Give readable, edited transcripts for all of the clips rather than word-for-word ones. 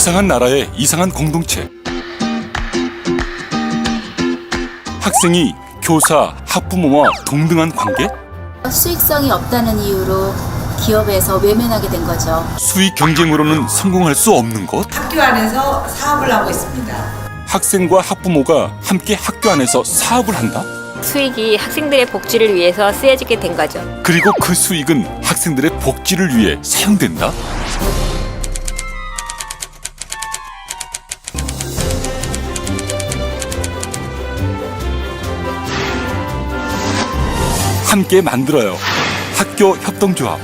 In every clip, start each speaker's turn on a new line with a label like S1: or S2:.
S1: 이상한 나라의 이상한 공동체. 학생이 교사, 학부모와 동등한 관계?
S2: 수익성이 없다는 이유로 기업에서 외면하게 된 거죠.
S1: 수익 경쟁으로는 성공할 수 없는 것?
S3: 학교 안에서 사업을 하고 있습니다.
S1: 학생과 학부모가 함께 학교 안에서 사업을 한다?
S4: 수익이 학생들의 복지를 위해서 쓰여지게 된 거죠.
S1: 그리고 그 수익은 학생들의 복지를 위해 사용된다? 함께 만들어요. 학교 협동조합.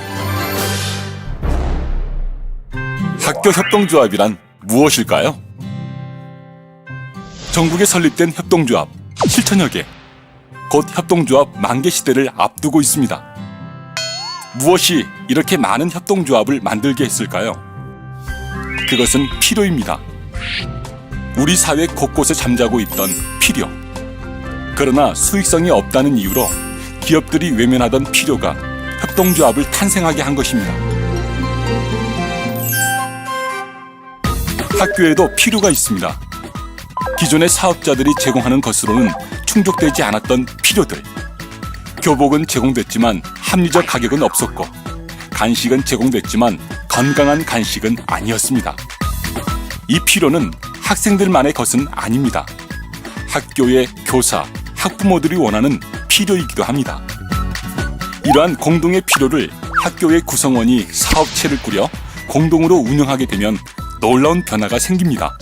S1: 학교 협동조합이란 무엇일까요? 전국에 설립된 협동조합 7천여 개. 곧 협동조합 만개 시대를 앞두고 있습니다. 무엇이 이렇게 많은 협동조합을 만들게 했을까요? 그것은 필요입니다. 우리 사회 곳곳에 잠자고 있던 필요. 그러나 수익성이 없다는 이유로 기업들이 외면하던 필요가 협동조합을 탄생하게 한 것입니다. 학교에도 필요가 있습니다. 기존의 사업자들이 제공하는 것으로는 충족되지 않았던 필요들. 교복은 제공됐지만 합리적 가격은 없었고, 간식은 제공됐지만 건강한 간식은 아니었습니다. 이 필요는 학생들만의 것은 아닙니다. 학교의 교사, 학부모들이 원하는 필요이기도 합니다. 이러한 공동의 필요를 학교의 구성원이 사업체를 꾸려 공동으로 운영하게 되면 놀라운 변화가 생깁니다.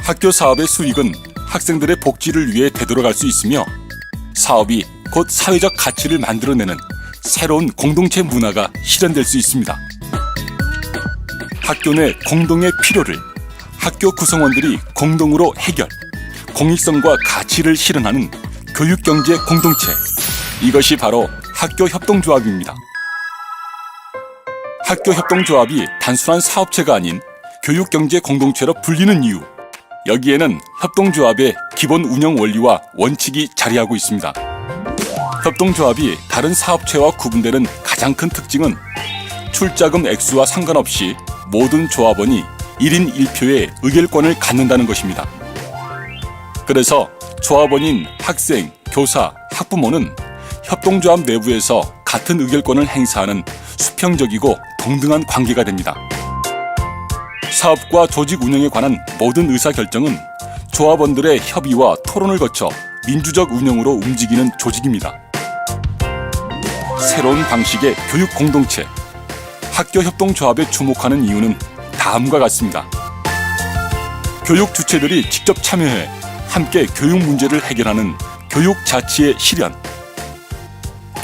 S1: 학교 사업의 수익은 학생들의 복지를 위해 되돌아갈 수 있으며, 사업이 곧 사회적 가치를 만들어내는 새로운 공동체 문화가 실현될 수 있습니다. 학교 내 공동의 필요를 학교 구성원들이 공동으로 해결, 공익성과 가치를 실현하는 교육경제 공동체. 이것이 바로 학교 협동조합입니다. 학교 협동조합이 단순한 사업체가 아닌 교육경제 공동체로 불리는 이유. 여기에는 협동조합의 기본 운영 원리와 원칙이 자리하고 있습니다. 협동조합이 다른 사업체와 구분되는 가장 큰 특징은 출자금 액수와 상관없이 모든 조합원이 1인 1표의 의결권을 갖는다는 것입니다. 그래서 조합원인 학생, 교사, 학부모는 협동조합 내부에서 같은 의결권을 행사하는 수평적이고 동등한 관계가 됩니다. 사업과 조직 운영에 관한 모든 의사결정은 조합원들의 협의와 토론을 거쳐 민주적 운영으로 움직이는 조직입니다. 새로운 방식의 교육 공동체, 학교 협동조합에 주목하는 이유는 다음과 같습니다. 교육 주체들이 직접 참여해 함께 교육 문제를 해결하는 교육 자치의 실현.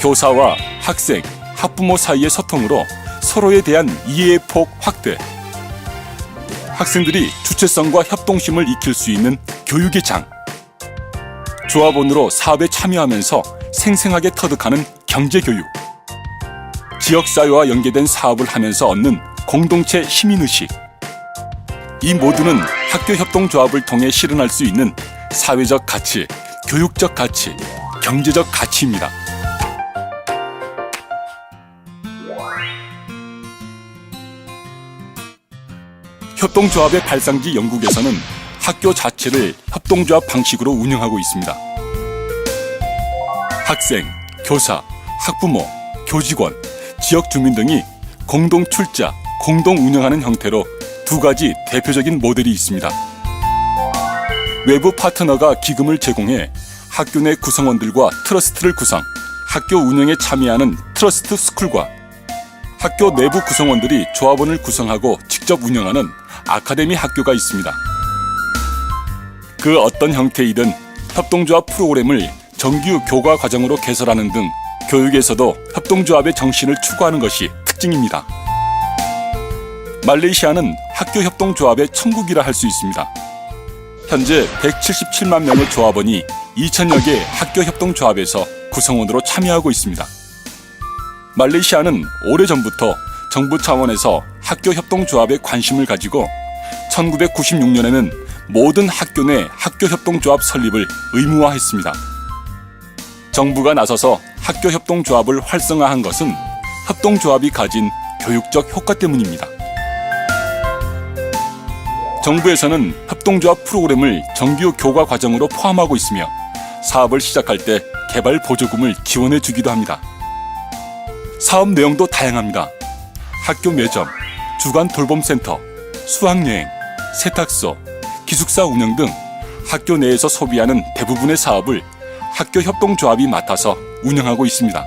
S1: 교사와 학생, 학부모 사이의 소통으로 서로에 대한 이해의 폭 확대. 학생들이 주체성과 협동심을 익힐 수 있는 교육의 장. 조합원으로 사업에 참여하면서 생생하게 터득하는 경제교육. 지역사회와 연계된 사업을 하면서 얻는 공동체 시민의식. 이 모두는 학교 협동조합을 통해 실현할 수 있는 사회적 가치, 교육적 가치, 경제적 가치입니다. 협동조합의 발상지 영국에서는 학교 자체를 협동조합 방식으로 운영하고 있습니다. 학생, 교사, 학부모, 교직원, 지역 주민 등이 공동 출자, 공동 운영하는 형태로 두 가지 대표적인 모델이 있습니다. 외부 파트너가 기금을 제공해 학교 내 구성원들과 트러스트를 구성, 학교 운영에 참여하는 트러스트 스쿨과 학교 내부 구성원들이 조합원을 구성하고 직접 운영하는 아카데미 학교가 있습니다. 그 어떤 형태이든 협동조합 프로그램을 정규 교과 과정으로 개설하는 등 교육에서도 협동조합의 정신을 추구하는 것이 특징입니다. 말레이시아는 학교 협동조합의 천국이라 할 수 있습니다. 현재 177만 명의 조합원이 2천여 개 학교 협동조합에서 구성원으로 참여하고 있습니다. 말레이시아는 오래전부터 정부 차원에서 학교 협동조합에 관심을 가지고 1996년에는 모든 학교 내 학교 협동조합 설립을 의무화했습니다. 정부가 나서서 학교 협동조합을 활성화한 것은 협동조합이 가진 교육적 효과 때문입니다. 정부에서는 협동조합 프로그램을 정규 교과 과정으로 포함하고 있으며 사업을 시작할 때 개발 보조금을 지원해 주기도 합니다. 사업 내용도 다양합니다. 학교 매점, 주간 돌봄센터, 수학여행, 세탁소, 기숙사 운영 등 학교 내에서 소비하는 대부분의 사업을 학교 협동조합이 맡아서 운영하고 있습니다.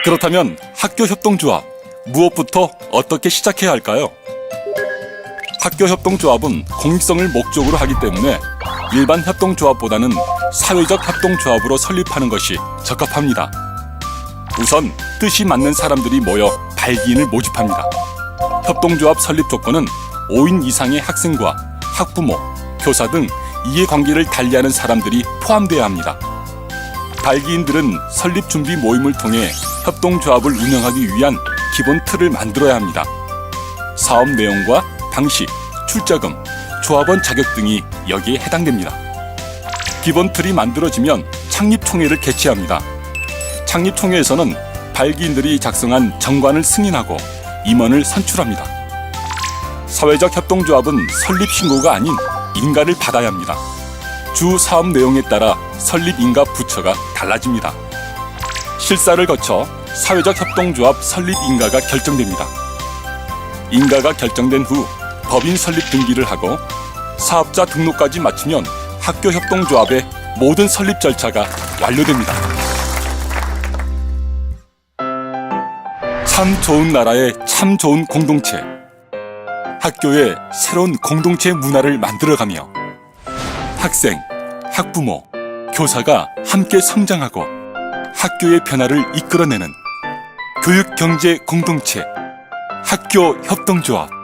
S1: 그렇다면 학교 협동조합, 무엇부터 어떻게 시작해야 할까요? 학교 협동조합은 공익성을 목적으로 하기 때문에 일반 협동조합보다는 사회적 협동조합으로 설립하는 것이 적합합니다. 우선 뜻이 맞는 사람들이 모여 발기인을 모집합니다. 협동조합 설립 조건은 5인 이상의 학생과 학부모, 교사 등 이해관계를 달리하는 사람들이 포함되어야 합니다. 발기인들은 설립 준비 모임을 통해 협동조합을 운영하기 위한 기본 틀을 만들어야 합니다. 사업 내용과 방식, 출자금, 조합원 자격 등이 여기에 해당됩니다. 기본 틀이 만들어지면 창립총회를 개최합니다. 창립총회에서는 발기인들이 작성한 정관을 승인하고 임원을 선출합니다. 사회적 협동조합은 설립 신고가 아닌 인가를 받아야 합니다. 주 사업 내용에 따라 설립 인가 부처가 달라집니다. 실사를 거쳐 사회적 협동조합 설립 인가가 결정됩니다. 인가가 결정된 후 법인 설립 등기를 하고 사업자 등록까지 마치면 학교 협동조합의 모든 설립 절차가 완료됩니다. 참 좋은 나라의 참 좋은 공동체. 학교에 새로운 공동체 문화를 만들어가며 학생, 학부모, 교사가 함께 성장하고 학교의 변화를 이끌어내는 교육경제 공동체, 학교 협동조합.